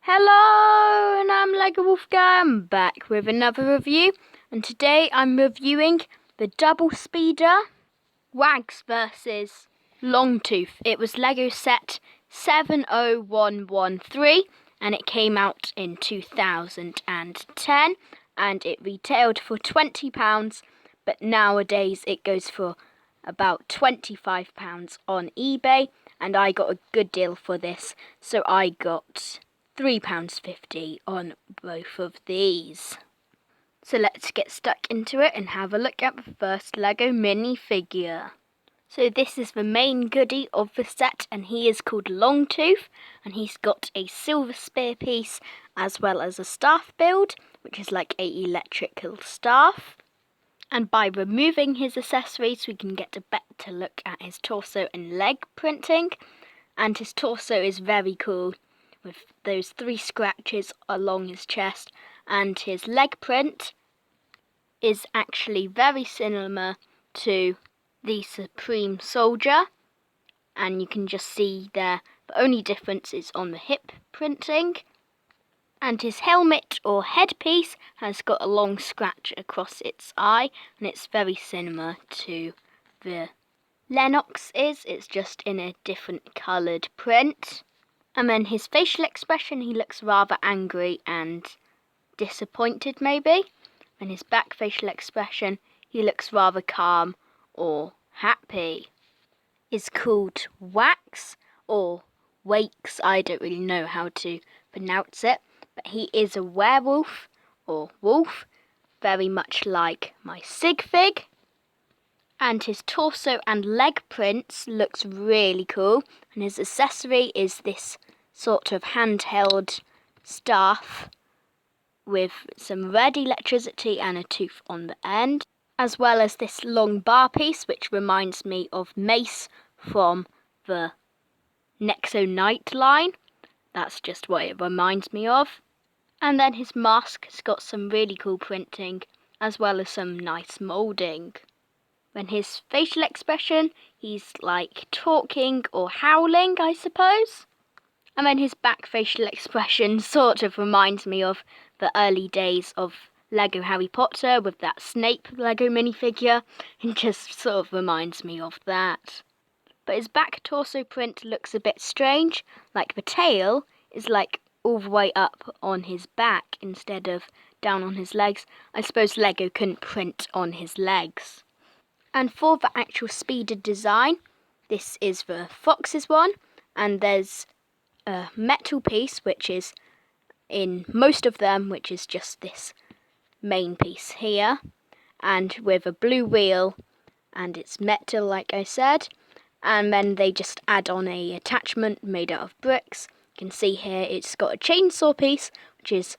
Hello, and I'm Lego Wolf Guy. I'm back with another review, and today I'm reviewing the Double Speeder Wags versus Longtooth. It was Lego set 70113, and it came out in 2010, and it retailed for £20, but nowadays it goes for about £25 on eBay, and I got a good deal for this, so I got £3.50 on both of these. So let's get stuck into it and have a look at the first Lego minifigure. So this is the main goodie of the set, and he is called Longtooth, and he's got a silver spear piece as well as a staff build, which is like a electrical staff. And by removing his accessories, we can get a better look at his torso and leg printing. And his torso is very cool, with those 3 scratches along his chest. And his leg print is actually very similar to the Supreme Soldier. And you can just see there, the only difference is on the hip printing. And his helmet or headpiece has got a long scratch across its eye, and it's very similar to the Lennox is. It's just in a different coloured print. And then his facial expression, he looks rather angry and disappointed maybe. And his back facial expression, he looks rather calm or happy. Is called Wax or Wakes, I don't really know how to pronounce it. But he is a werewolf or wolf, very much like my Sig Fig. And his torso and leg prints looks really cool. And his accessory is this sort of handheld staff with some red electricity and a tooth on the end, as well as this long bar piece, which reminds me of Mace from the Nexo Knight line. That's just what it reminds me of. And then his mask has got some really cool printing, as well as some nice moulding. When his facial expression, he's like talking or howling, I suppose. And then his back facial expression sort of reminds me of the early days of Lego Harry Potter with that Snape Lego minifigure. It just sort of reminds me of that. But his back torso print looks a bit strange, like the tail is like all the way up on his back instead of down on his legs. I suppose Lego couldn't print on his legs. And for the actual speeder design, this is the Fox's one, and there's a metal piece which is in most of them, which is just this main piece here, and with a blue wheel, and it's metal like I said. And then they just add on a attachment made out of bricks. You can see here it's got a chainsaw piece, which is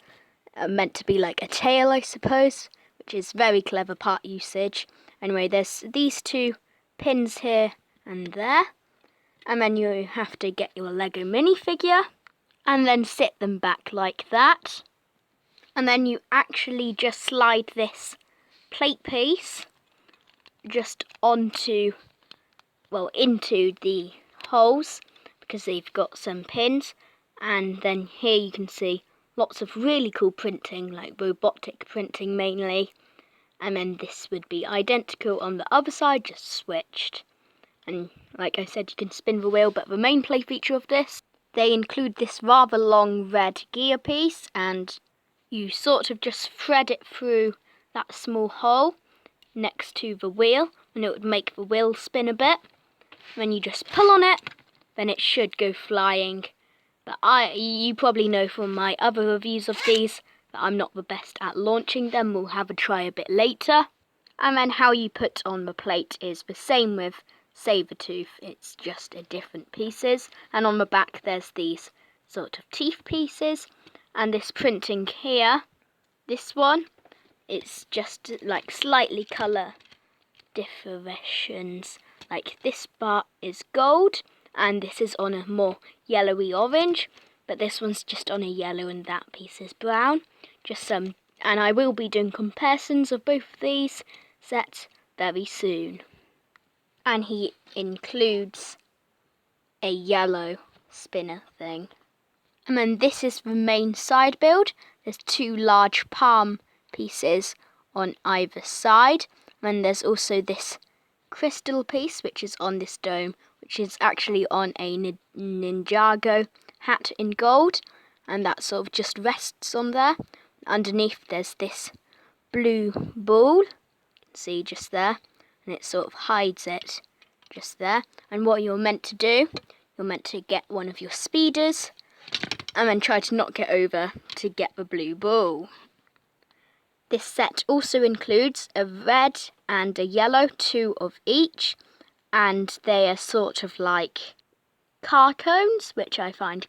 meant to be like a tail, I suppose, which is very clever part usage. Anyway, there's these 2 pins here and there, and then you have to get your Lego minifigure and then sit them back like that. And then you actually just slide this plate piece just into the holes, because they've got some pins. And then here you can see lots of really cool printing, like robotic printing mainly. And then this would be identical on the other side, just switched. And like I said, you can spin the wheel, but the main play feature of this, they include this rather long red gear piece, and you sort of just thread it through that small hole next to the wheel, and it would make the wheel spin a bit. When you just pull on it, then it should go flying. But you probably know from my other reviews of these that I'm not the best at launching them. We'll have a try a bit later. And then how you put on the plate is the same with Sabertooth. It's just a different pieces. And on the back there's these sort of teeth pieces. And this printing here, this one, it's just like slightly colour differentiations. Like this part is gold, and this is on a more yellowy orange, but this one's just on a yellow and that piece is brown. And I will be doing comparisons of both of these sets very soon. And he includes a yellow spinner thing. And then this is the main side build. There's 2 large palm pieces on either side. And then there's also this crystal piece, which is on this dome, which is actually on a Ninjago hat in gold. And that sort of just rests on there. Underneath there's this blue ball, you can see just there. And it sort of hides it just there. And what you're meant to do, you're meant to get one of your speeders and then try to knock it over to get the blue ball. This set also includes a red and a yellow, 2 of each, and they are sort of like car cones, which I find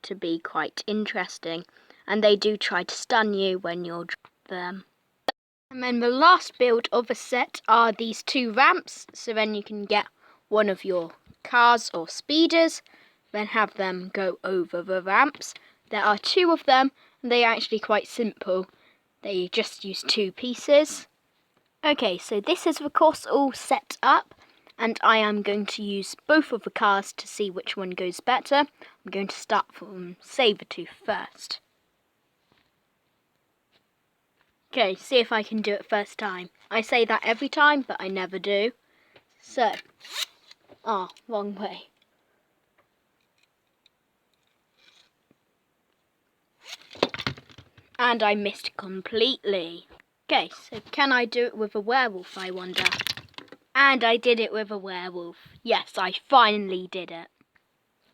to be quite interesting, and they do try to stun you when you're them. And then the last build of the set are these 2 ramps, so then you can get one of your cars or speeders, then have them go over the ramps. There are 2 of them, and they are actually quite simple. They just use 2 pieces. Okay, so this is the course all set up, and I am going to use both of the cars to see which one goes better. I'm going to start from Sabertooth first. Okay, see if I can do it first time. I say that every time, but I never do. So, wrong way. And I missed completely. Okay, so can I do it with a werewolf, I wonder? And I did it with a werewolf. Yes, I finally did it.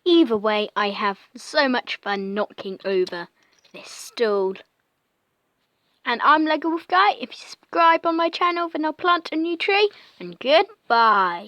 Either way, I have so much fun knocking over this stool. And I'm Lego Wolf Guy. If you subscribe on my channel, then I'll plant a new tree. And goodbye.